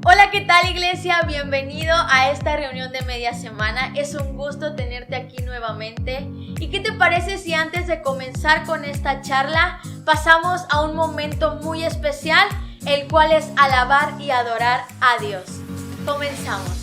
Hola, ¿qué tal, iglesia? Bienvenido a esta reunión de media semana. Es un gusto tenerte aquí nuevamente. ¿Y qué te parece si antes de comenzar con esta charla pasamos a un momento muy especial, el cual es alabar y adorar a Dios? Comenzamos.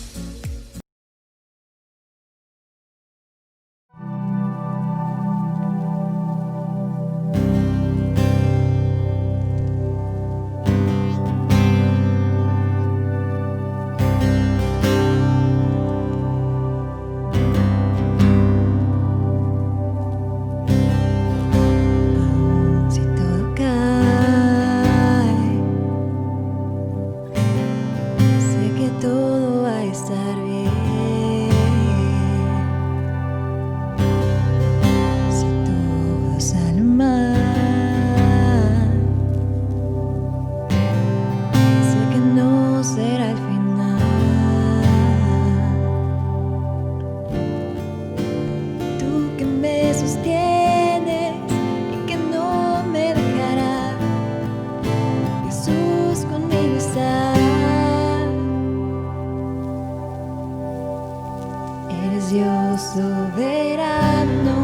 Dios soberano,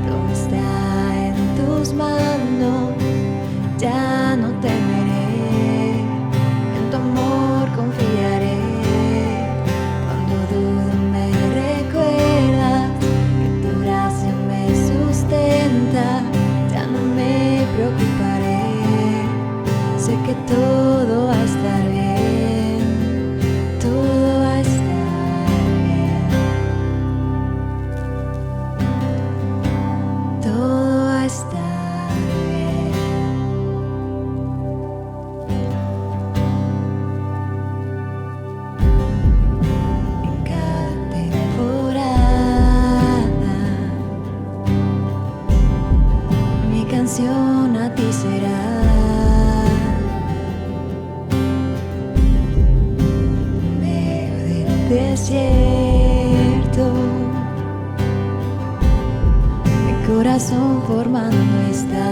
todo está en tus manos, ya no temeré, en tu amor confiaré, cuando dudo me recuerdas, que tu gracia me sustenta, ya no me preocuparé, sé que todo va a estar bien, todo va a estar bien. A ti será en medio del desierto, mi corazón formando está.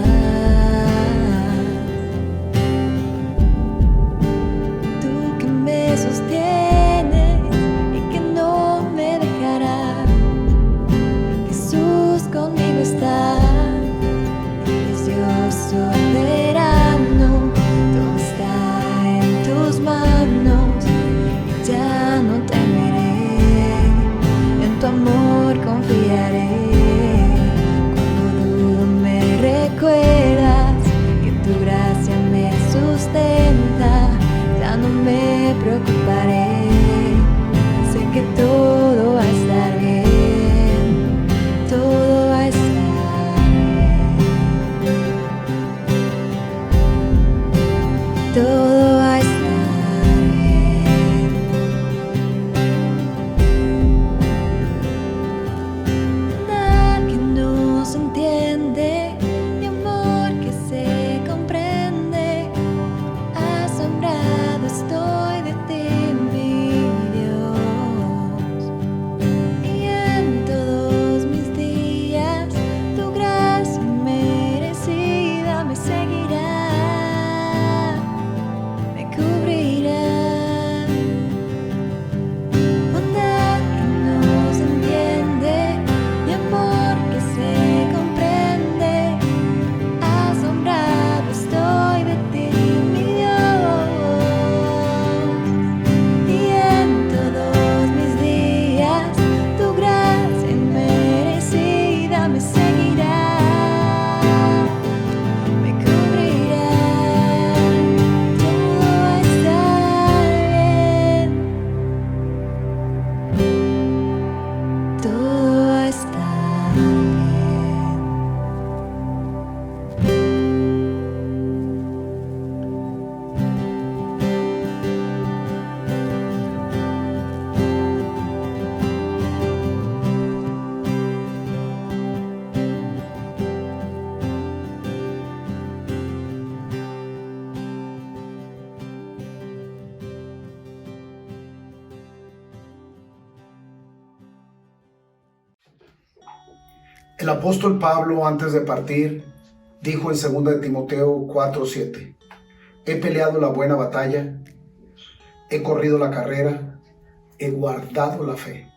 Tú que me sostienes y que no me dejarás, Jesús conmigo está. Dios soberano, todo está en tus manos, ya no temeré, en tu amor confiaré, cuando dudo me recuerdas, que tu gracia me sustenta, ya no me preocuparé, sé que todo va a estar bien, todo va a estar bien. Todo va a estar bien. Nada que no se entiende, mi amor que se comprende, asombrado estoy de ti, mi Dios. Y en todos mis días, tu gracia merecida me seguirá. El apóstol Pablo, antes de partir, dijo en 2 de Timoteo 4:7: he peleado la buena batalla, he corrido la carrera, he guardado la fe.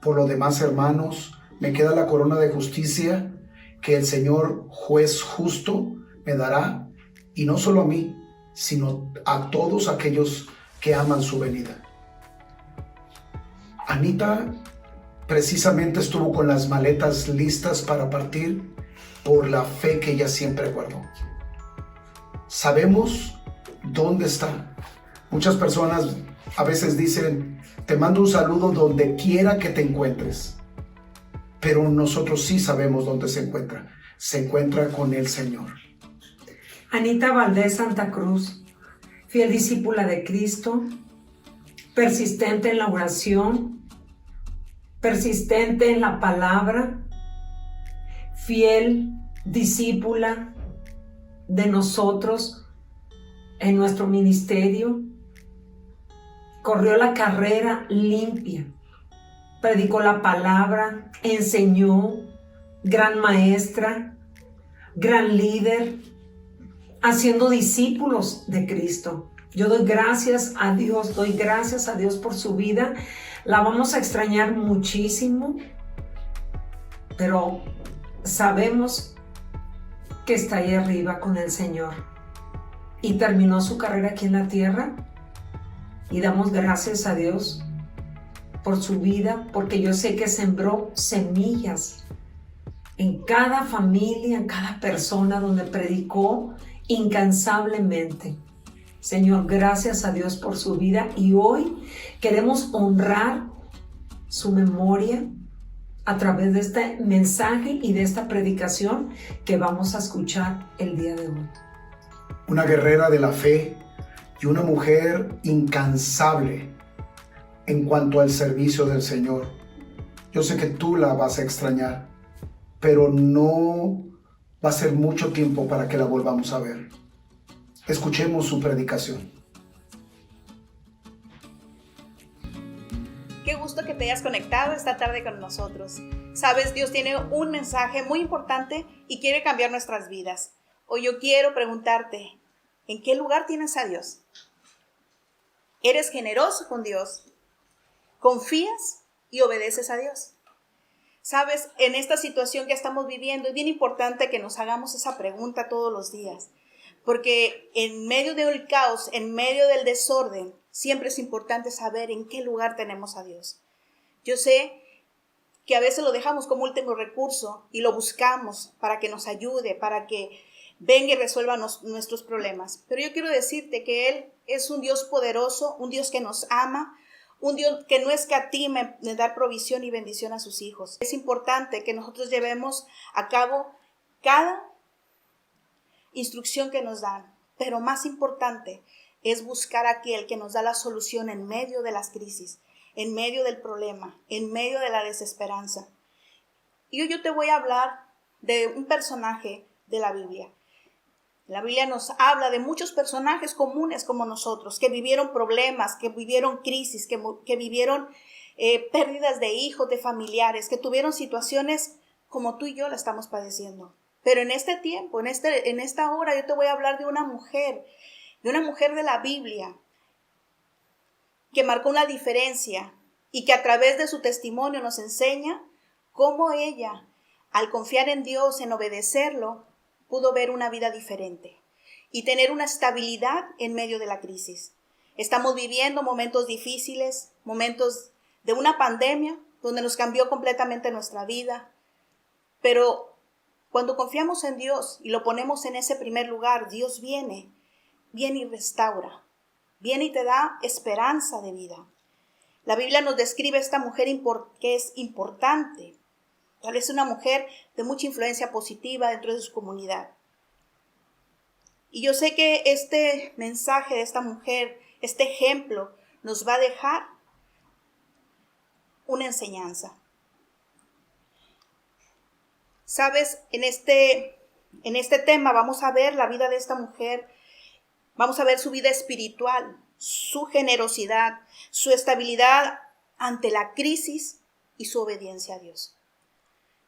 Por lo demás, hermanos, me queda la corona de justicia que el Señor, juez justo, me dará, y no solo a mí, sino a todos aquellos que aman su venida. Anita precisamente estuvo con las maletas listas para partir por la fe que ella siempre guardó. Sabemos dónde está. Muchas personas a veces dicen, te mando un saludo donde quiera que te encuentres. Pero nosotros sí sabemos dónde se encuentra. Se encuentra con el Señor. Anita Valdés Santa Cruz, fiel discípula de Cristo, persistente en la oración, persistente en la palabra, fiel discípula de nosotros en nuestro ministerio, corrió la carrera limpia, predicó la palabra, enseñó, gran maestra, gran líder, haciendo discípulos de Cristo. Yo doy gracias a Dios por su vida. La vamos a extrañar muchísimo, pero sabemos que está ahí arriba con el Señor. Y terminó su carrera aquí en la tierra. Y damos gracias a Dios por su vida, porque yo sé que sembró semillas en cada familia, en cada persona donde predicó incansablemente. Señor, gracias a Dios por su vida, y hoy queremos honrar su memoria a través de este mensaje y de esta predicación que vamos a escuchar el día de hoy. Una guerrera de la fe y una mujer incansable en cuanto al servicio del Señor. Yo sé que tú la vas a extrañar, pero no va a ser mucho tiempo para que la volvamos a ver. Escuchemos su predicación. Qué gusto que te hayas conectado esta tarde con nosotros. Sabes, Dios tiene un mensaje muy importante y quiere cambiar nuestras vidas. Hoy yo quiero preguntarte, ¿en qué lugar tienes a Dios? ¿Eres generoso con Dios? ¿Confías y obedeces a Dios? Sabes, en esta situación que estamos viviendo es bien importante que nos hagamos esa pregunta todos los días. Porque en medio del caos, en medio del desorden, siempre es importante saber en qué lugar tenemos a Dios. Yo sé que a veces lo dejamos como último recurso y lo buscamos para que nos ayude, para que venga y resuelva nuestros problemas. Pero yo quiero decirte que Él es un Dios poderoso, un Dios que nos ama, un Dios que no escatima en dar provisión y bendición a sus hijos. Es importante que nosotros llevemos a cabo cada instrucción que nos dan, pero más importante es buscar a aquel que nos da la solución en medio de las crisis, en medio del problema, en medio de la desesperanza. Y hoy yo te voy a hablar de un personaje de la Biblia. La Biblia nos habla de muchos personajes comunes como nosotros, que vivieron problemas, que vivieron crisis, que vivieron pérdidas de hijos, de familiares, que tuvieron situaciones como tú y yo la estamos padeciendo. Pero en este tiempo, en esta hora, yo te voy a hablar de una mujer de la Biblia que marcó una diferencia y que a través de su testimonio nos enseña cómo ella, al confiar en Dios, en obedecerlo, pudo ver una vida diferente y tener una estabilidad en medio de la crisis. Estamos viviendo momentos difíciles, momentos de una pandemia donde nos cambió completamente nuestra vida, pero cuando confiamos en Dios y lo ponemos en ese primer lugar, Dios viene y restaura, viene y te da esperanza de vida. La Biblia nos describe a esta mujer que es importante. Es una mujer de mucha influencia positiva dentro de su comunidad. Y yo sé que este mensaje de esta mujer, este ejemplo, nos va a dejar una enseñanza. Sabes, en este tema vamos a ver la vida de esta mujer, vamos a ver su vida espiritual, su generosidad, su estabilidad ante la crisis y su obediencia a Dios.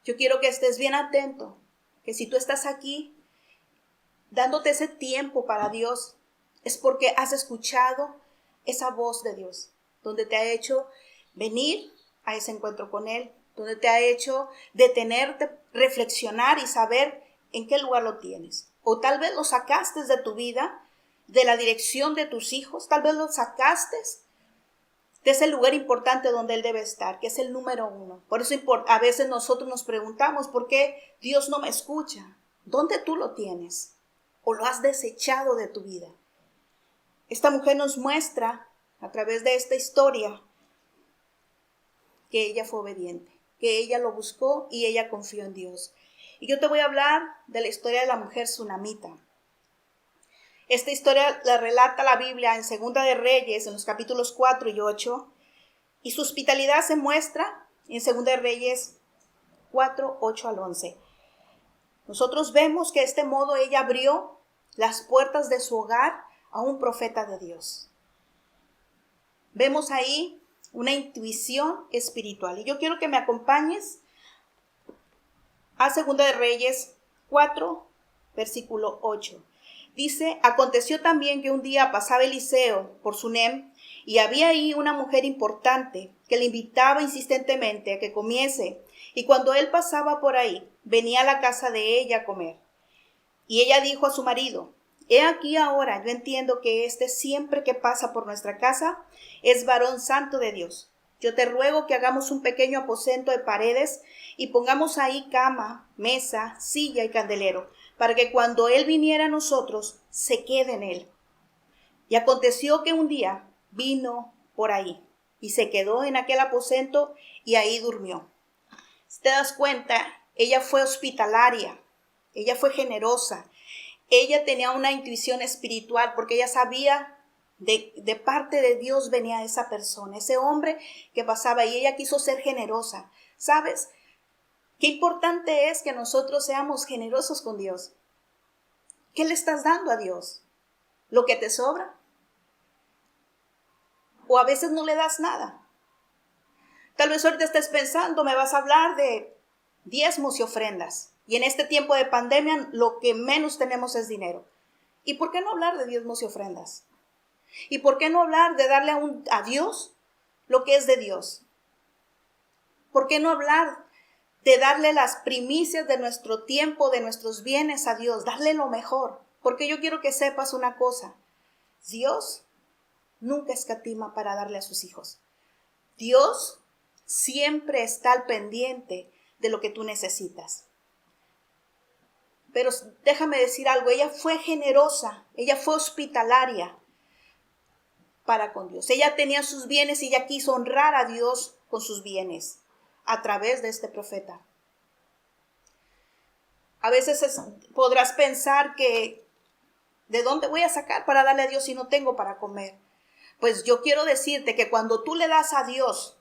Yo quiero que estés bien atento, que si tú estás aquí dándote ese tiempo para Dios, es porque has escuchado esa voz de Dios, donde te ha hecho venir a ese encuentro con Él, donde te ha hecho detenerte, reflexionar y saber en qué lugar lo tienes. O tal vez lo sacaste de tu vida, de la dirección de tus hijos, tal vez lo sacaste de ese lugar importante donde Él debe estar, que es el número 1. Por eso a veces nosotros nos preguntamos, ¿por qué Dios no me escucha? ¿Dónde tú lo tienes? ¿O lo has desechado de tu vida? Esta mujer nos muestra a través de esta historia que ella fue obediente, que ella lo buscó y ella confió en Dios. Y yo te voy a hablar de la historia de la mujer sunamita. Esta historia la relata la Biblia en Segunda de Reyes, en los capítulos 4 y 8, y su hospitalidad se muestra en Segunda de Reyes 4, 8 al 11. Nosotros vemos que de este modo ella abrió las puertas de su hogar a un profeta de Dios. Vemos ahí una intuición espiritual. Y yo quiero que me acompañes a Segunda de Reyes 4, versículo 8. Dice, aconteció también que un día pasaba Eliseo por Sunem y había ahí una mujer importante que le invitaba insistentemente a que comiese. Y cuando él pasaba por ahí, venía a la casa de ella a comer. Y ella dijo a su marido, he aquí ahora, yo entiendo que este siempre que pasa por nuestra casa es varón santo de Dios. Yo te ruego que hagamos un pequeño aposento de paredes y pongamos ahí cama, mesa, silla y candelero, para que cuando él viniera a nosotros, se quede en él. Y aconteció que un día vino por ahí y se quedó en aquel aposento y ahí durmió. Si te das cuenta, ella fue hospitalaria, ella fue generosa, ella tenía una intuición espiritual porque ella sabía de parte de Dios venía esa persona, ese hombre que pasaba y ella quiso ser generosa. ¿Sabes? Qué importante es que nosotros seamos generosos con Dios. ¿Qué le estás dando a Dios? ¿Lo que te sobra? O a veces no le das nada. Tal vez ahorita estés pensando, me vas a hablar de diezmos y ofrendas. Y en este tiempo de pandemia lo que menos tenemos es dinero. ¿Y por qué no hablar de diezmos y ofrendas? ¿Y por qué no hablar de darle a Dios lo que es de Dios? ¿Por qué no hablar de darle las primicias de nuestro tiempo, de nuestros bienes a Dios? Darle lo mejor. Porque yo quiero que sepas una cosa. Dios nunca escatima para darle a sus hijos. Dios siempre está al pendiente de lo que tú necesitas. Pero déjame decir algo, ella fue generosa, ella fue hospitalaria para con Dios. Ella tenía sus bienes y ella quiso honrar a Dios con sus bienes a través de este profeta. A veces podrás pensar que ¿de dónde voy a sacar para darle a Dios si no tengo para comer? Pues yo quiero decirte que cuando tú le das a Dios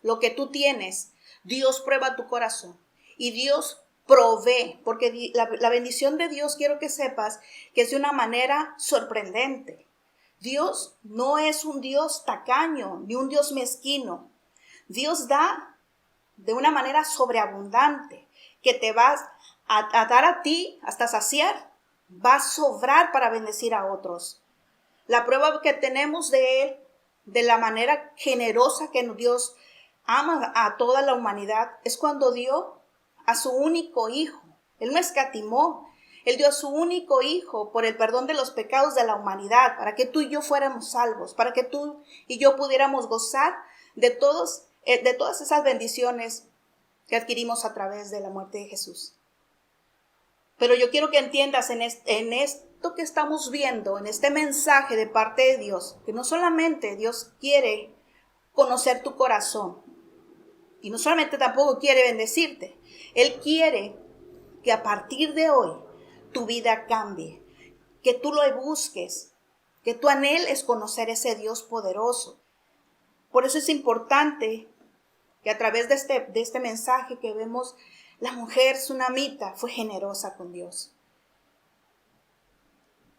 lo que tú tienes, Dios prueba tu corazón y Dios provee, porque la bendición de Dios quiero que sepas que es de una manera sorprendente. Dios no es un Dios tacaño ni un Dios mezquino. Dios da de una manera sobreabundante que te vas a dar a ti hasta saciar. Va a sobrar para bendecir a otros. La prueba que tenemos de Él, de la manera generosa que Dios ama a toda la humanidad, es cuando dio a su único hijo. Él no escatimó. Él dio a su único hijo por el perdón de los pecados de la humanidad, para que tú y yo fuéramos salvos, para que tú y yo pudiéramos gozar de todas esas bendiciones que adquirimos a través de la muerte de Jesús. Pero yo quiero que entiendas en esto que estamos viendo, en este mensaje de parte de Dios, que no solamente Dios quiere conocer tu corazón, y no solamente tampoco quiere bendecirte, Él quiere que a partir de hoy tu vida cambie, que tú lo busques, que tú anheles conocer ese Dios poderoso. Por eso es importante que a través de este mensaje que vemos, la mujer sunamita fue generosa con Dios.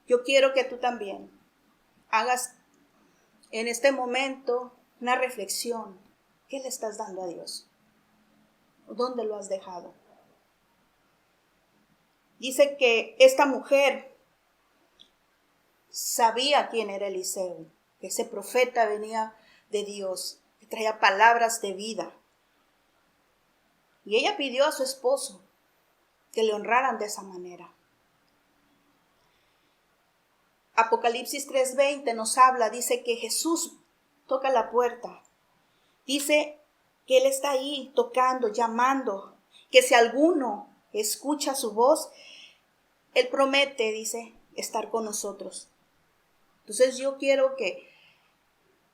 Yo quiero que tú también hagas en este momento una reflexión. ¿Qué le estás dando a Dios? ¿Dónde lo has dejado? Dice que esta mujer sabía quién era Eliseo. que ese profeta venía de Dios, que traía palabras de vida. Y ella pidió a su esposo que le honraran de esa manera. Apocalipsis 3:20 nos habla, dice que Jesús toca la puerta. Dice que Él está ahí tocando, llamando, que si alguno escucha su voz, Él promete, dice, estar con nosotros. Entonces yo quiero que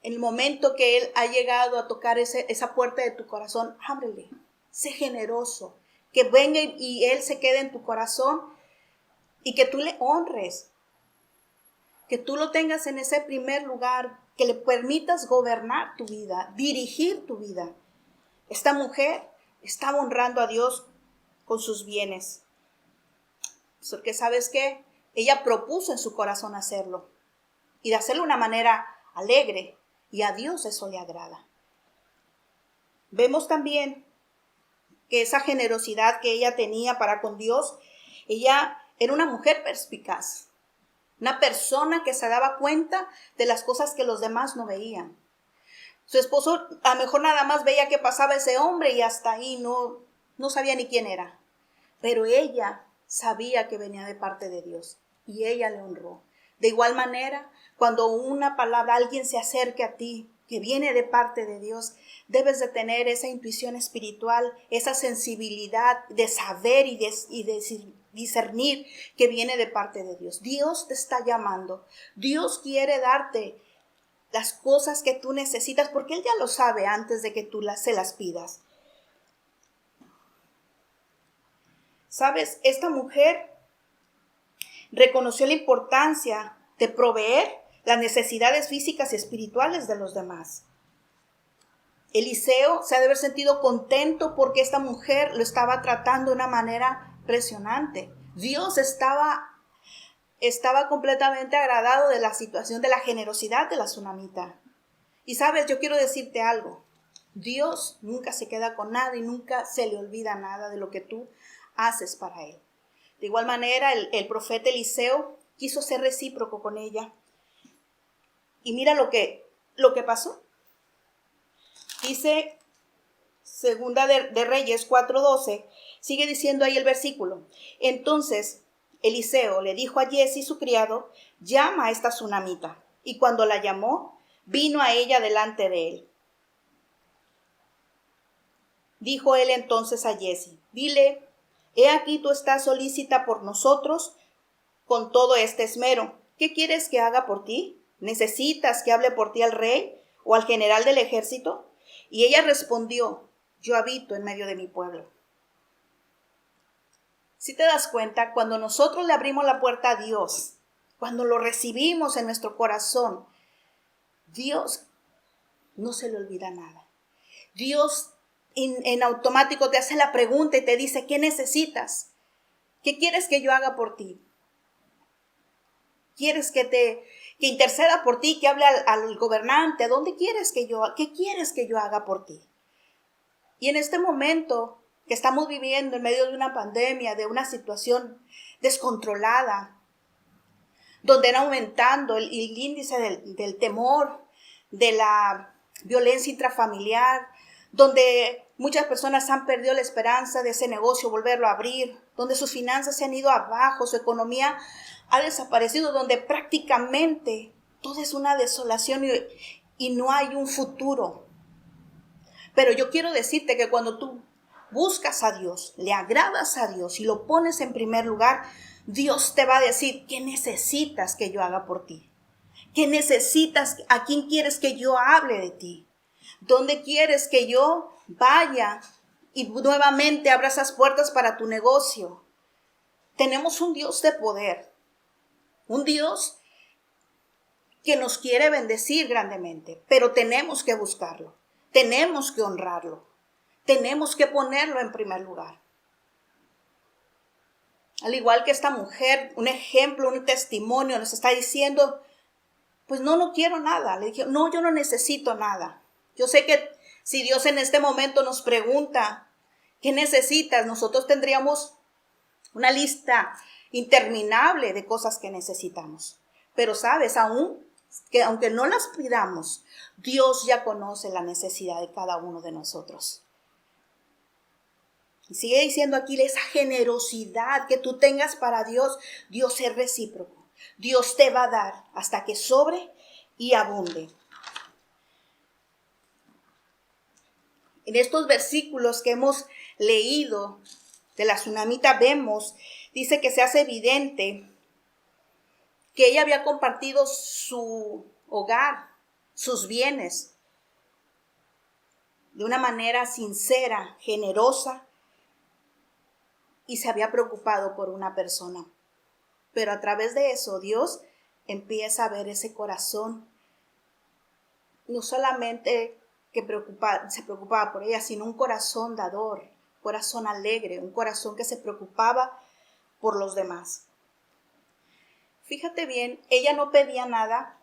en el momento que Él ha llegado a tocar esa puerta de tu corazón, ábrele, sé generoso, que venga y Él se quede en tu corazón y que tú le honres, que tú lo tengas en ese primer lugar, que le permitas gobernar tu vida, dirigir tu vida. Esta mujer estaba honrando a Dios con sus bienes, porque ¿sabes qué? Ella propuso en su corazón hacerlo y de hacerlo de una manera alegre, y a Dios eso le agrada. Vemos también que esa generosidad que ella tenía para con Dios, ella era una mujer perspicaz, una persona que se daba cuenta de las cosas que los demás no veían. Su esposo a lo mejor nada más veía que pasaba ese hombre y hasta ahí no sabía ni quién era. Pero ella sabía que venía de parte de Dios y ella le honró. De igual manera, cuando una palabra, alguien se acerque a ti, que viene de parte de Dios, debes de tener esa intuición espiritual, esa sensibilidad de saber y de discernir que viene de parte de Dios. Dios te está llamando. Dios quiere darte las cosas que tú necesitas, porque Él ya lo sabe antes de que tú se las pidas. ¿Sabes? Esta mujer reconoció la importancia de proveer las necesidades físicas y espirituales de los demás. Eliseo se ha de haber sentido contento porque esta mujer lo estaba tratando de una manera impresionante. Dios estaba completamente agradado de la situación, de la generosidad de la tsunamita. Y sabes, yo quiero decirte algo. Dios nunca se queda con nada y nunca se le olvida nada de lo que tú haces para Él. De igual manera, el profeta Eliseo quiso ser recíproco con ella. Y mira lo que pasó. Dice Segunda de Reyes 4:12, sigue diciendo ahí el versículo. Entonces Eliseo le dijo a Giezi, su criado, llama a esta tsunamita. Y cuando la llamó, vino a ella delante de él. Dijo él entonces a Giezi, dile, he aquí tú estás solícita por nosotros con todo este esmero. ¿Qué quieres que haga por ti? ¿Necesitas que hable por ti al rey o al general del ejército? Y ella respondió, yo habito en medio de mi pueblo. Si te das cuenta, cuando nosotros le abrimos la puerta a Dios, cuando lo recibimos en nuestro corazón, Dios no se le olvida nada. Dios en automático te hace la pregunta y te dice, ¿qué necesitas? ¿Qué quieres que yo haga por ti? ¿Quieres que interceda por ti, que hable al gobernante? ¿Qué quieres que yo haga por ti? Y en este momento que estamos viviendo en medio de una pandemia, de una situación descontrolada, donde está aumentando el índice del temor, de la violencia intrafamiliar, donde muchas personas han perdido la esperanza de ese negocio, volverlo a abrir, donde sus finanzas se han ido abajo, su economía ha desaparecido, donde prácticamente todo es una desolación y no hay un futuro. Pero yo quiero decirte que cuando tú buscas a Dios, le agradas a Dios y lo pones en primer lugar, Dios te va a decir, ¿qué necesitas que yo haga por ti? ¿Qué necesitas? ¿A quién quieres que yo hable de ti? ¿Dónde quieres que yo vaya y nuevamente abra esas puertas para tu negocio? Tenemos un Dios de poder, un Dios que nos quiere bendecir grandemente, pero tenemos que buscarlo, tenemos que honrarlo, tenemos que ponerlo en primer lugar. Al igual que esta mujer, un ejemplo, un testimonio nos está diciendo, pues no quiero nada. Le dije, no, yo no necesito nada. Yo sé que si Dios en este momento nos pregunta, ¿qué necesitas? Nosotros tendríamos una lista interminable de cosas que necesitamos. Pero sabes, aún que aunque no las pidamos, Dios ya conoce la necesidad de cada uno de nosotros. Y sigue diciendo aquí esa generosidad que tú tengas para Dios, Dios es recíproco. Dios te va a dar hasta que sobre y abunde. En estos versículos que hemos leído de la tsunamita vemos, dice que se hace evidente que ella había compartido su hogar, sus bienes, de una manera sincera, generosa, y se había preocupado por una persona. Pero a través de eso Dios empieza a ver ese corazón, no solamente que se preocupaba por ella, sino un corazón dador, un corazón alegre, un corazón que se preocupaba por los demás. Fíjate bien, ella no pedía nada,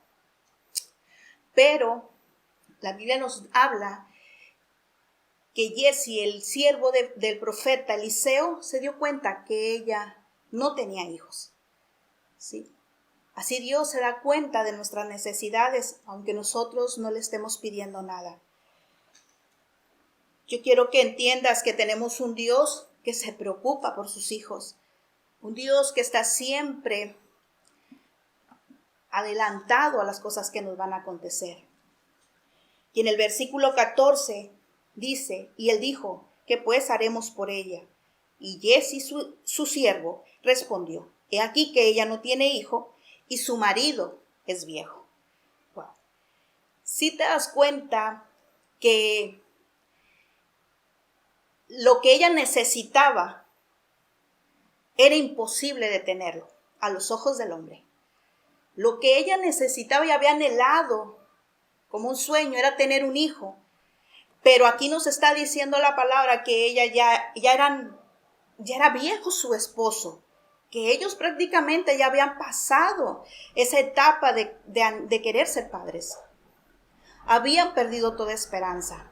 pero la Biblia nos habla que Giezi, el siervo del profeta Eliseo, se dio cuenta que ella no tenía hijos. ¿Sí? Así Dios se da cuenta de nuestras necesidades, aunque nosotros no le estemos pidiendo nada. Yo quiero que entiendas que tenemos un Dios que se preocupa por sus hijos, un Dios que está siempre adelantado a las cosas que nos van a acontecer. Y en el versículo 14 dice, y él dijo, ¿qué pues haremos por ella? Y Giezi, su siervo, respondió, he aquí que ella no tiene hijo y su marido es viejo. Wow. Si te das cuenta que lo que ella necesitaba era imposible de tenerlo a los ojos del hombre. Lo que ella necesitaba y había anhelado como un sueño era tener un hijo. Pero aquí nos está diciendo la palabra que ella ya era viejo su esposo, que ellos prácticamente ya habían pasado esa etapa de querer ser padres. Habían perdido toda esperanza.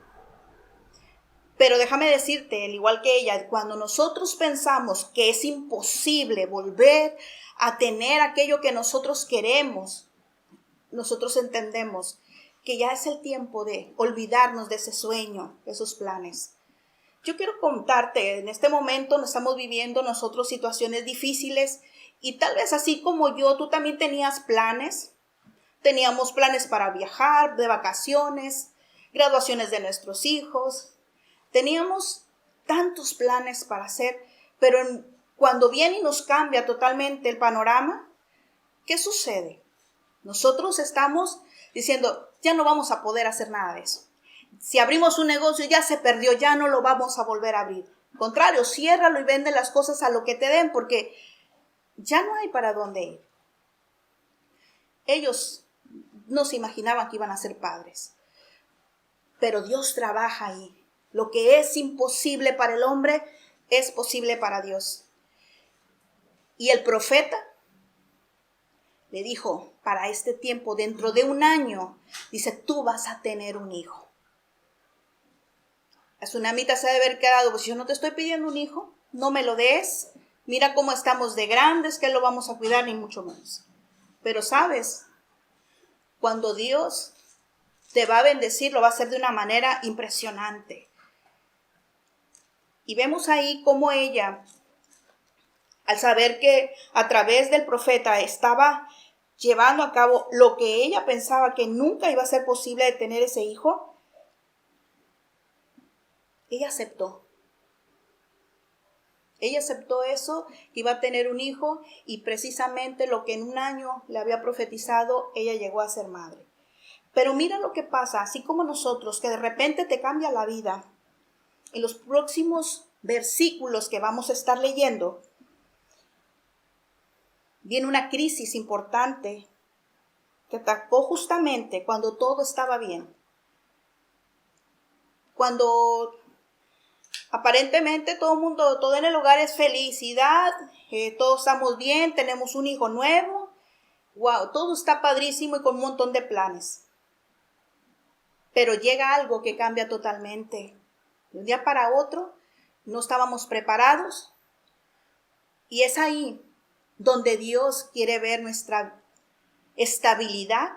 Pero déjame decirte, al igual que ella, cuando nosotros pensamos que es imposible volver a tener aquello que nosotros queremos, nosotros entendemos que ya es el tiempo de olvidarnos de ese sueño, de esos planes. Yo quiero contarte, en este momento nos estamos viviendo nosotros situaciones difíciles y tal vez así como yo, tú también tenías planes. Teníamos planes para viajar, de vacaciones, graduaciones de nuestros hijos. Teníamos tantos planes para hacer, pero cuando viene y nos cambia totalmente el panorama, ¿qué sucede? Nosotros estamos diciendo, ya no vamos a poder hacer nada de eso. Si abrimos un negocio, ya se perdió, ya no lo vamos a volver a abrir. Al contrario, ciérralo y vende las cosas a lo que te den, porque ya no hay para dónde ir. Ellos no se imaginaban que iban a ser padres, pero Dios trabaja ahí. Lo que es imposible para el hombre es posible para Dios. Y el profeta le dijo, para este tiempo, dentro de un año, dice, tú vas a tener un hijo. La tsunamita se debe haber quedado, pues yo no te estoy pidiendo un hijo, no me lo des. Mira cómo estamos de grandes, que lo vamos a cuidar, ni mucho menos. Pero sabes, cuando Dios te va a bendecir, lo va a hacer de una manera impresionante. Y vemos ahí cómo ella, al saber que a través del profeta estaba llevando a cabo lo que ella pensaba que nunca iba a ser posible de tener ese hijo, ella aceptó. Ella aceptó eso, que iba a tener un hijo, y precisamente lo que en un año le había profetizado, ella llegó a ser madre. Pero mira lo que pasa, así como nosotros, que de repente te cambia la vida. En los próximos versículos que vamos a estar leyendo, viene una crisis importante que atacó justamente cuando todo estaba bien. Cuando aparentemente todo en el hogar es felicidad, todos estamos bien, tenemos un hijo nuevo, wow, todo está padrísimo y con un montón de planes. Pero llega algo que cambia totalmente. De un día para otro no estábamos preparados y es ahí donde Dios quiere ver nuestra estabilidad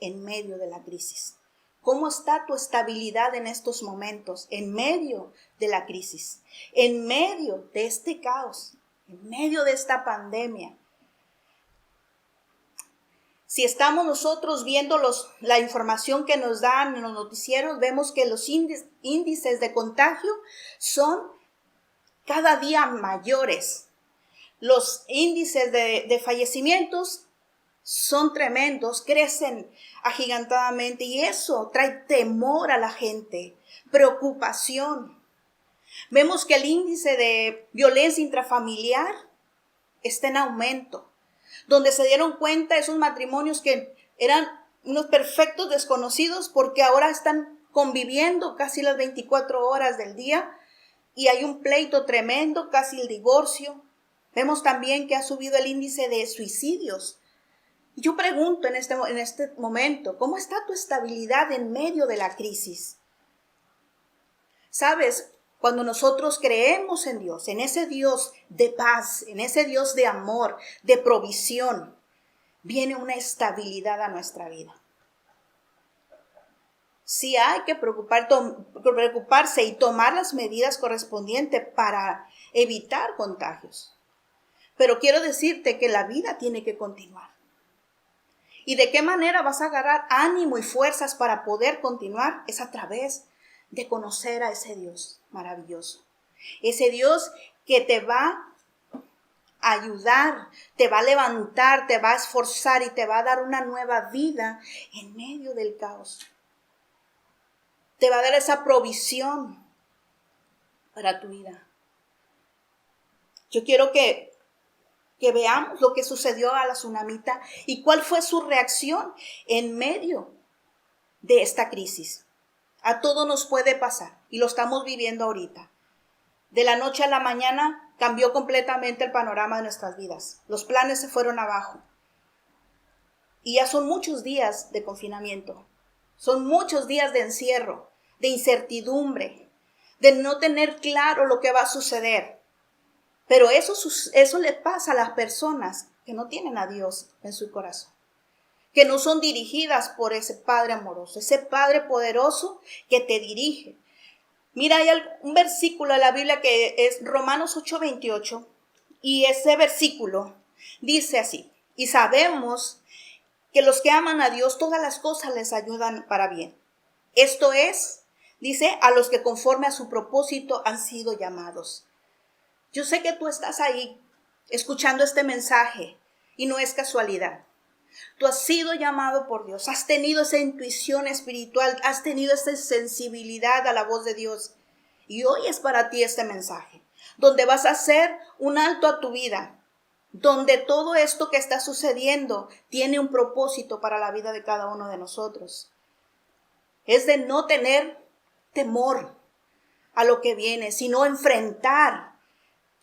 en medio de la crisis? ¿Cómo está tu estabilidad en estos momentos, en medio de la crisis, en medio de este caos, en medio de esta pandemia? Si estamos nosotros viendo la información que nos dan en los noticieros, vemos que los índices de contagio son cada día mayores. Los índices de fallecimientos son tremendos, crecen agigantadamente y eso trae temor a la gente, preocupación. Vemos que el índice de violencia intrafamiliar está en aumento, donde se dieron cuenta esos matrimonios que eran unos perfectos desconocidos porque ahora están conviviendo casi las 24 horas del día y hay un pleito tremendo, casi el divorcio. Vemos también que ha subido el índice de suicidios. Yo pregunto en este momento, ¿cómo está tu estabilidad en medio de la crisis? ¿Sabes? Cuando nosotros creemos en Dios, en ese Dios de paz, en ese Dios de amor, de provisión, viene una estabilidad a nuestra vida. Sí hay que preocuparse y tomar las medidas correspondientes para evitar contagios. Pero quiero decirte que la vida tiene que continuar. ¿Y de qué manera vas a agarrar ánimo y fuerzas para poder continuar? Es a través de conocer a ese Dios maravilloso. Ese Dios que te va a ayudar, te va a levantar, te va a esforzar y te va a dar una nueva vida en medio del caos. Te va a dar esa provisión para tu vida. Yo quiero que veamos lo que sucedió a la tsunamita y cuál fue su reacción en medio de esta crisis. A todos nos puede pasar y lo estamos viviendo ahorita. De la noche a la mañana cambió completamente el panorama de nuestras vidas. Los planes se fueron abajo. Y ya son muchos días de confinamiento. Son muchos días de encierro, de incertidumbre, de no tener claro lo que va a suceder. Pero eso le pasa a las personas que no tienen a Dios en su corazón, que no son dirigidas por ese Padre amoroso, ese Padre poderoso que te dirige. Mira, hay un versículo de la Biblia que es Romanos 8:28 y ese versículo dice así: y sabemos que los que aman a Dios, todas las cosas les ayudan para bien. Esto es, dice, a los que conforme a su propósito han sido llamados. Yo sé que tú estás ahí escuchando este mensaje y no es casualidad. Tú has sido llamado por Dios, has tenido esa intuición espiritual, has tenido esa sensibilidad a la voz de Dios. Y hoy es para ti este mensaje, donde vas a hacer un alto a tu vida, donde todo esto que está sucediendo tiene un propósito para la vida de cada uno de nosotros. Es de no tener temor a lo que viene, sino enfrentar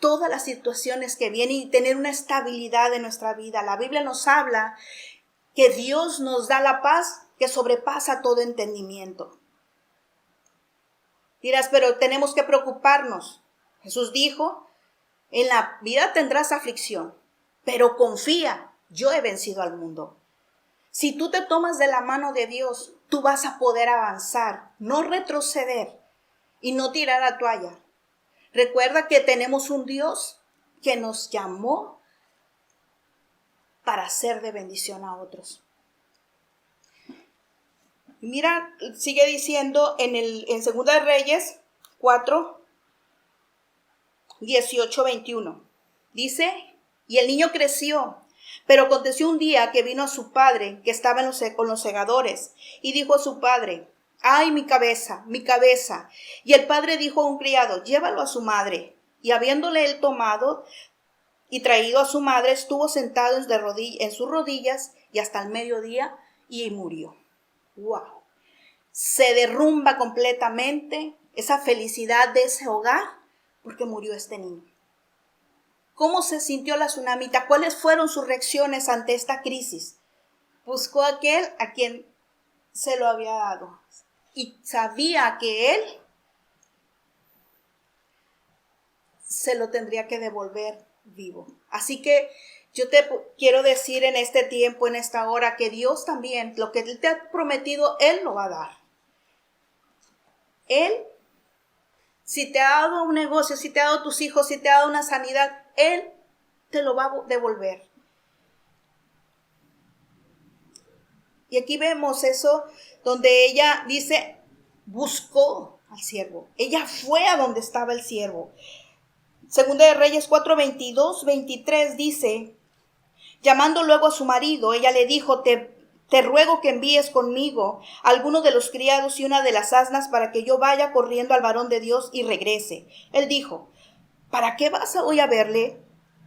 todas las situaciones que vienen y tener una estabilidad en nuestra vida. La Biblia nos habla que Dios nos da la paz que sobrepasa todo entendimiento. Dirás, pero tenemos que preocuparnos. Jesús dijo, en la vida tendrás aflicción, pero confía, yo he vencido al mundo. Si tú te tomas de la mano de Dios, tú vas a poder avanzar, no retroceder y no tirar la toalla. Recuerda que tenemos un Dios que nos llamó para ser de bendición a otros. Mira, sigue diciendo en 2 de Reyes 4, 18, 21. Dice, y el niño creció, pero aconteció un día que vino a su padre, que estaba con los segadores, y dijo a su padre, ¡ay, mi cabeza, mi cabeza! Y el padre dijo a un criado, llévalo a su madre. Y habiéndole él tomado y traído a su madre, estuvo sentado en sus rodillas y hasta el mediodía y murió. ¡Wow! Se derrumba completamente esa felicidad de ese hogar porque murió este niño. ¿Cómo se sintió la tsunamita? ¿Cuáles fueron sus reacciones ante esta crisis? Buscó a aquel a quien se lo había dado. Y sabía que él se lo tendría que devolver vivo. Así que Yo te quiero decir en este tiempo, en esta hora, que Dios también, lo que Él te ha prometido, Él lo va a dar. Él, si te ha dado un negocio, si te ha dado tus hijos, si te ha dado una sanidad, Él te lo va a devolver. Y aquí vemos eso, donde ella dice, buscó al siervo. Ella fue a donde estaba el siervo. Segunda de Reyes 4, 22, 23 dice, llamando luego a su marido, ella le dijo, te ruego que envíes conmigo a alguno de los criados y una de las asnas para que yo vaya corriendo al varón de Dios y regrese. Él dijo, ¿para qué vas hoy a verle?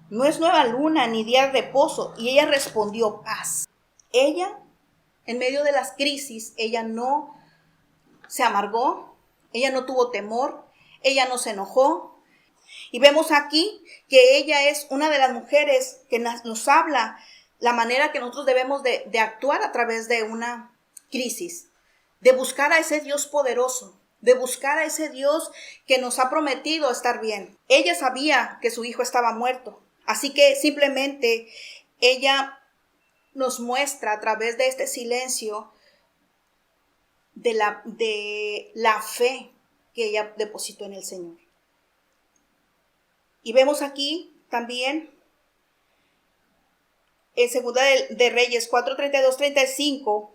No es nueva luna ni día de reposo. Y ella respondió, paz. Ella, en medio de las crisis, ella no se amargó, ella no tuvo temor, ella no se enojó. Y vemos aquí que ella es una de las mujeres que nos habla la manera que nosotros debemos de actuar a través de una crisis, de buscar a ese Dios poderoso, de buscar a ese Dios que nos ha prometido estar bien. Ella sabía que su hijo estaba muerto, así que simplemente ella nos muestra a través de este silencio de la fe que ella depositó en el Señor. Y vemos aquí también en Segunda de Reyes 4, 32, 35.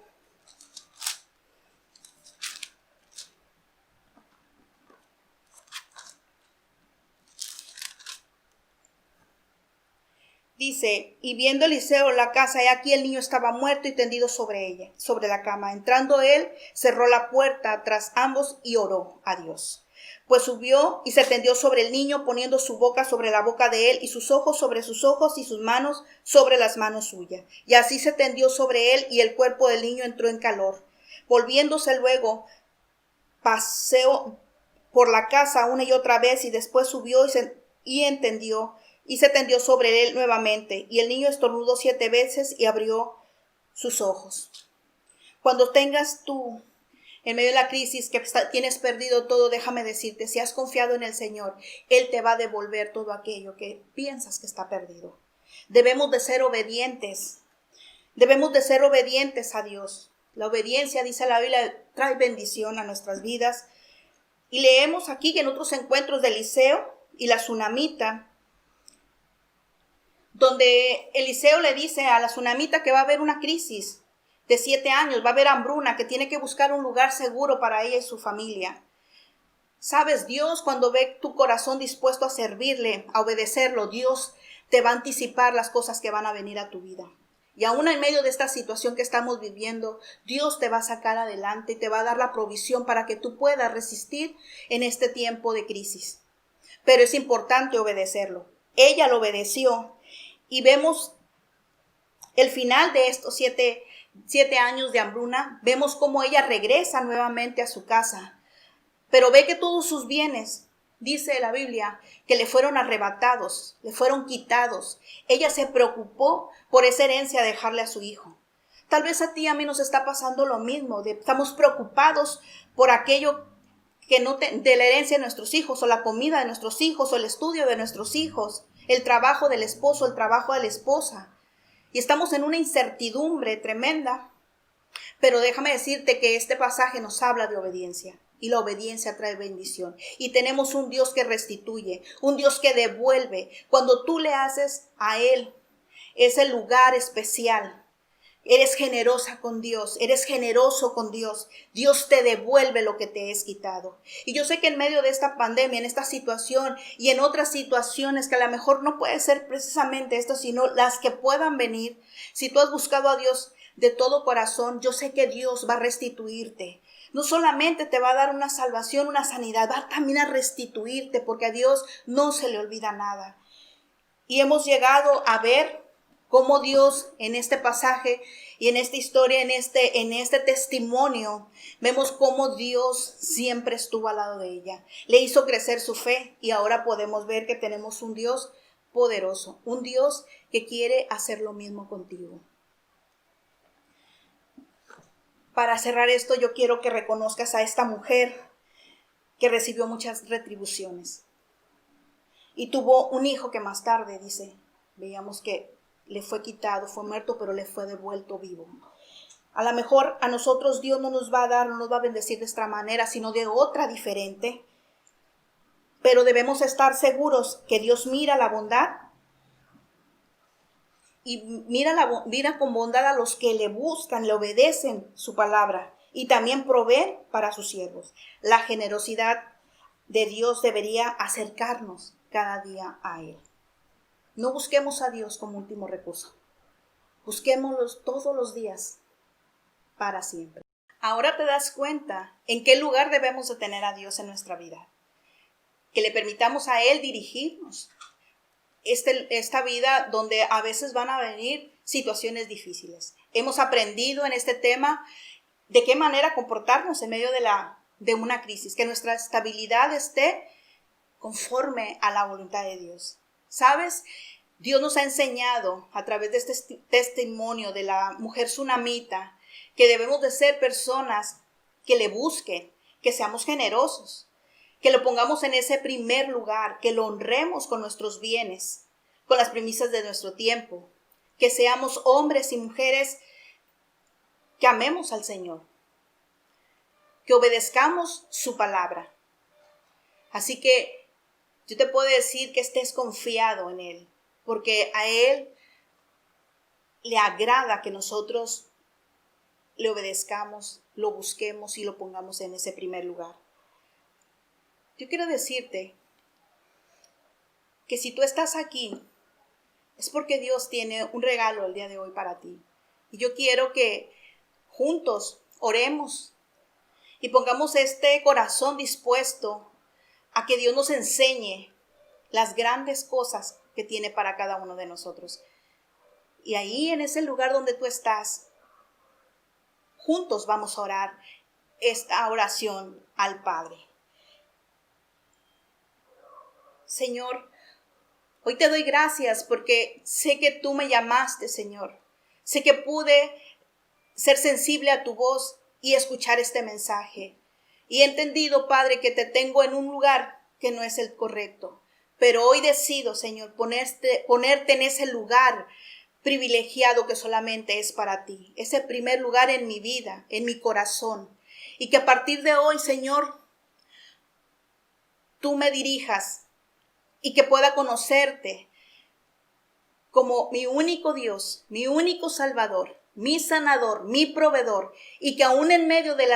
Dice, y viendo Eliseo la casa, he aquí el niño estaba muerto y tendido sobre ella, sobre la cama. Entrando él, cerró la puerta tras ambos y oró a Dios. Pues subió y se tendió sobre el niño, poniendo su boca sobre la boca de él, y sus ojos sobre sus ojos, y sus manos sobre las manos suyas. Y así se tendió sobre él, y el cuerpo del niño entró en calor. Volviéndose luego, paseó por la casa una y otra vez, y después subió y se tendió sobre él nuevamente. Y el niño estornudó 7 veces y abrió sus ojos. Cuando tengas tú en medio de la crisis que tienes perdido todo, déjame decirte, si has confiado en el Señor, Él te va a devolver todo aquello que piensas que está perdido. Debemos de ser obedientes. Debemos de ser obedientes a Dios. La obediencia, dice la Biblia, trae bendición a nuestras vidas. Y leemos aquí que en otros encuentros de Eliseo y la tsunamita, donde Eliseo le dice a la tsunamita que va a haber una crisis de 7 años, va a haber hambruna, que tiene que buscar un lugar seguro para ella y su familia. Sabes, Dios, cuando ve tu corazón dispuesto a servirle, a obedecerlo, Dios te va a anticipar las cosas que van a venir a tu vida. Y aún en medio de esta situación que estamos viviendo, Dios te va a sacar adelante y te va a dar la provisión para que tú puedas resistir en este tiempo de crisis. Pero es importante obedecerlo. Ella lo obedeció y vemos el final de estos 7 años de hambruna. Vemos cómo ella regresa nuevamente a su casa, pero ve que todos sus bienes, dice la Biblia, que le fueron arrebatados, le fueron quitados. Ella se preocupó por esa herencia de dejarle a su hijo. Tal vez a ti y a mí nos está pasando lo mismo. Estamos preocupados por aquello que de la herencia de nuestros hijos, o la comida de nuestros hijos, o el estudio de nuestros hijos, el trabajo del esposo, el trabajo de la esposa. Y estamos en una incertidumbre tremenda. Pero déjame decirte que este pasaje nos habla de obediencia. Y la obediencia trae bendición. Y tenemos un Dios que restituye, un Dios que devuelve. Cuando tú le haces a Él ese lugar especial, eres generosa con Dios, eres generoso con Dios. Dios te devuelve lo que te es quitado. Y yo sé que en medio de esta pandemia, en esta situación y en otras situaciones que a lo mejor no puede ser precisamente esto, sino las que puedan venir, si tú has buscado a Dios de todo corazón, yo sé que Dios va a restituirte. No solamente te va a dar una salvación, una sanidad, va también a restituirte, porque a Dios no se le olvida nada. Y hemos llegado a ver cómo Dios en este pasaje y en esta historia, en este testimonio, vemos cómo Dios siempre estuvo al lado de ella. Le hizo crecer su fe y ahora podemos ver que tenemos un Dios poderoso, un Dios que quiere hacer lo mismo contigo. Para cerrar esto, yo quiero que reconozcas a esta mujer que recibió muchas retribuciones y tuvo un hijo que más tarde, veíamos que le fue quitado, fue muerto, pero le fue devuelto vivo. A lo mejor a nosotros Dios no nos va a dar, no nos va a bendecir de esta manera, sino de otra diferente. Pero debemos estar seguros que Dios mira la bondad y mira con bondad a los que le buscan, le obedecen su palabra y también provee para sus siervos. La generosidad de Dios debería acercarnos cada día a Él. No busquemos a Dios como último recurso. Busquémoslo todos los días para siempre. Ahora te das cuenta en qué lugar debemos de tener a Dios en nuestra vida. Que le permitamos a Él dirigirnos. Esta vida donde a veces van a venir situaciones difíciles. Hemos aprendido en este tema de qué manera comportarnos en medio de una crisis. Que nuestra estabilidad esté conforme a la voluntad de Dios. ¿Sabes? Dios nos ha enseñado a través de este testimonio de la mujer tsunamita que debemos de ser personas que le busquen, que seamos generosos, que lo pongamos en ese primer lugar, que lo honremos con nuestros bienes, con las premisas de nuestro tiempo, que seamos hombres y mujeres que amemos al Señor, que obedezcamos su palabra. Así que yo te puedo decir que estés confiado en Él, porque a Él le agrada que nosotros le obedezcamos, lo busquemos y lo pongamos en ese primer lugar. Yo quiero decirte que si tú estás aquí, es porque Dios tiene un regalo el día de hoy para ti. Y yo quiero que juntos oremos y pongamos este corazón dispuesto a que Dios nos enseñe las grandes cosas que tiene para cada uno de nosotros. Y ahí en ese lugar donde tú estás, juntos vamos a orar esta oración al Padre. Señor, hoy te doy gracias porque sé que tú me llamaste, Señor. Sé que pude ser sensible a tu voz y escuchar este mensaje. Y he entendido, Padre, que te tengo en un lugar que no es el correcto. Pero hoy decido, Señor, ponerte en ese lugar privilegiado que solamente es para ti. Ese primer lugar en mi vida, en mi corazón. Y que a partir de hoy, Señor, tú me dirijas y que pueda conocerte como mi único Dios, mi único Salvador, mi sanador, mi proveedor, y que aún en medio de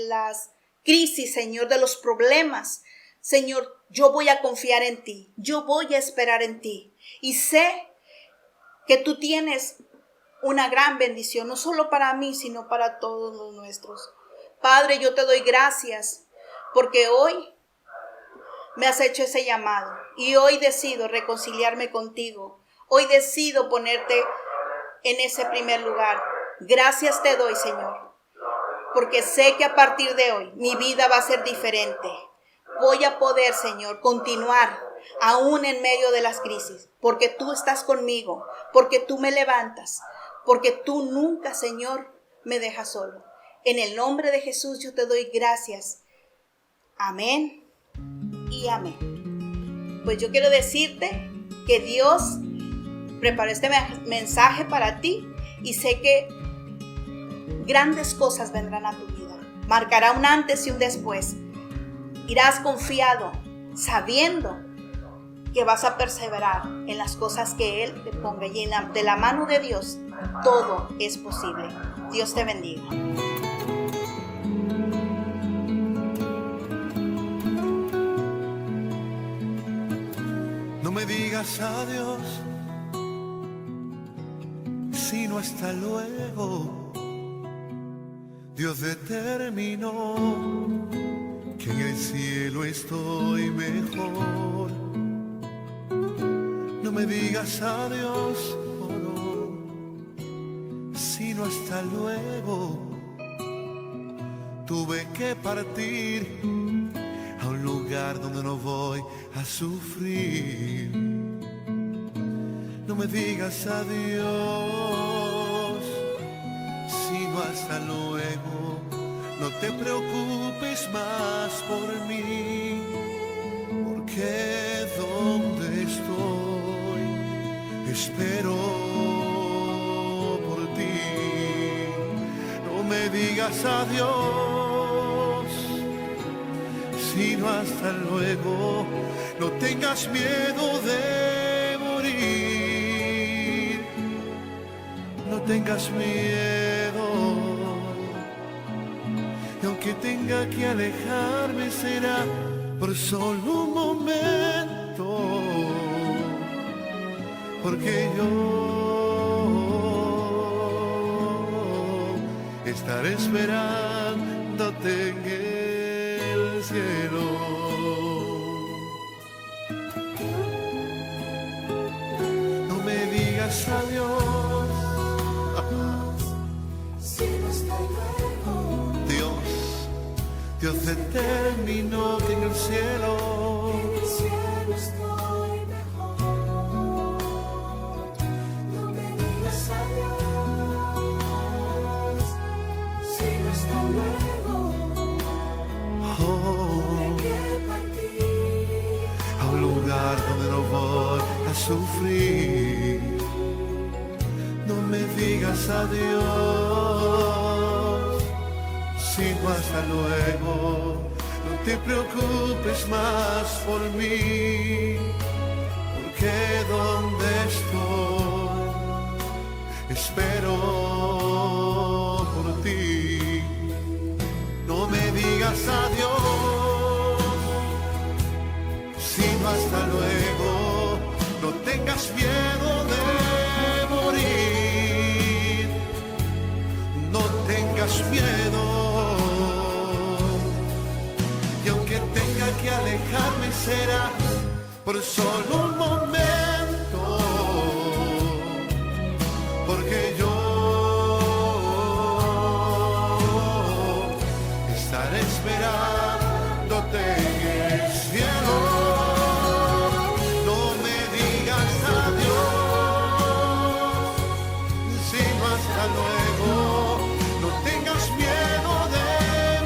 las crisis, Señor, de los problemas, Señor, yo voy a confiar en ti, yo voy a esperar en ti, y sé que tú tienes una gran bendición, no solo para mí, sino para todos los nuestros. Padre, yo te doy gracias, porque hoy me has hecho ese llamado, y hoy decido reconciliarme contigo, hoy decido ponerte en ese primer lugar. Gracias te doy, Señor, porque sé que a partir de hoy mi vida va a ser diferente. Voy a poder, Señor, continuar aún en medio de las crisis, porque tú estás conmigo, porque tú me levantas, porque tú nunca, Señor, me dejas solo. En el nombre de Jesús yo te doy gracias. Amén y amén. Pues yo quiero decirte que Dios preparó este mensaje para ti y sé que grandes cosas vendrán a tu vida. Marcará un antes y un después. Irás confiado, sabiendo que vas a perseverar en las cosas que Él te ponga, y de la mano de Dios todo es posible. Dios te bendiga. No me digas adiós, sino hasta luego. Dios determinó que en el cielo estoy mejor. No me digas adiós, oh no, sino hasta luego. Tuve que partir a un lugar donde no voy a sufrir. No me digas adiós, sino hasta luego. No te preocupes más por mí, porque donde estoy espero por ti. No me digas adiós, sino hasta luego. No tengas miedo de morir, no tengas miedo. Y aunque tenga que alejarme será por solo un momento, porque yo estaré esperándote en el cielo. No me digas adiós, Dios determinó que en el cielo estoy mejor. No me digas adiós, sino hasta luego. Hay que partir a un lugar donde no voy a sufrir. No me digas adiós, sino hasta luego. No te preocupes más por mí, porque donde estoy espero por ti. No me digas adiós, sino hasta luego. No tengas miedo de morir, no tengas miedo. Y aunque tenga que alejarme será por solo un momento, porque yo estaré esperándote en el cielo. No me digas adiós, sino hasta luego. No tengas miedo de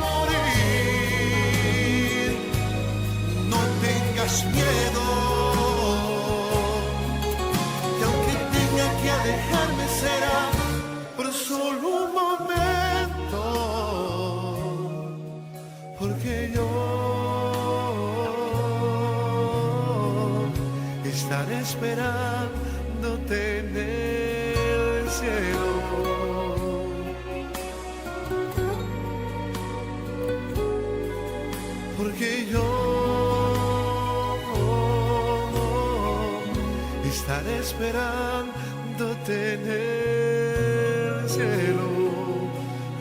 morir, no tengas miedo. Y aunque tenga que alejarme será por solo un momento, porque yo estaré esperándote en el cielo. Porque yo estaré esperándote en el cielo,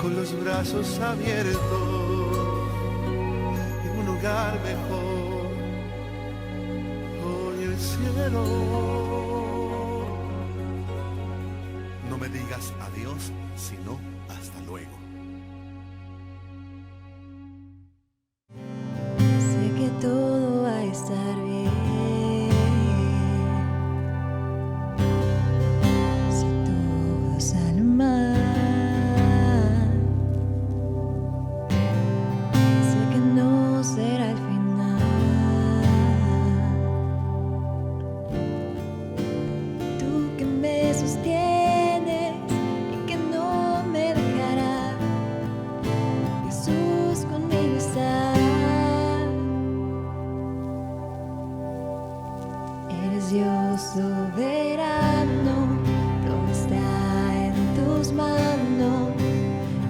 con los brazos abiertos, en un lugar mejor, hoy el cielo. No me digas adiós, sino hasta luego. Sé que todo va a estar bien. Si todo sale mal, sé que no será el final. Tú que me sostienes y que no me dejarás, Jesús conmigo está. Eres Dios soberano, todo está en tus manos.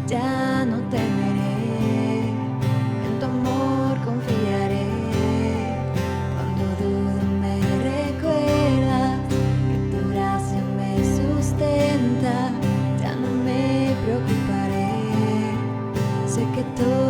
Ya no temeré, en tu amor confiaré. Cuando dude me recuerdas que tu gracia me sustenta. Ya no me preocuparé, sé que todo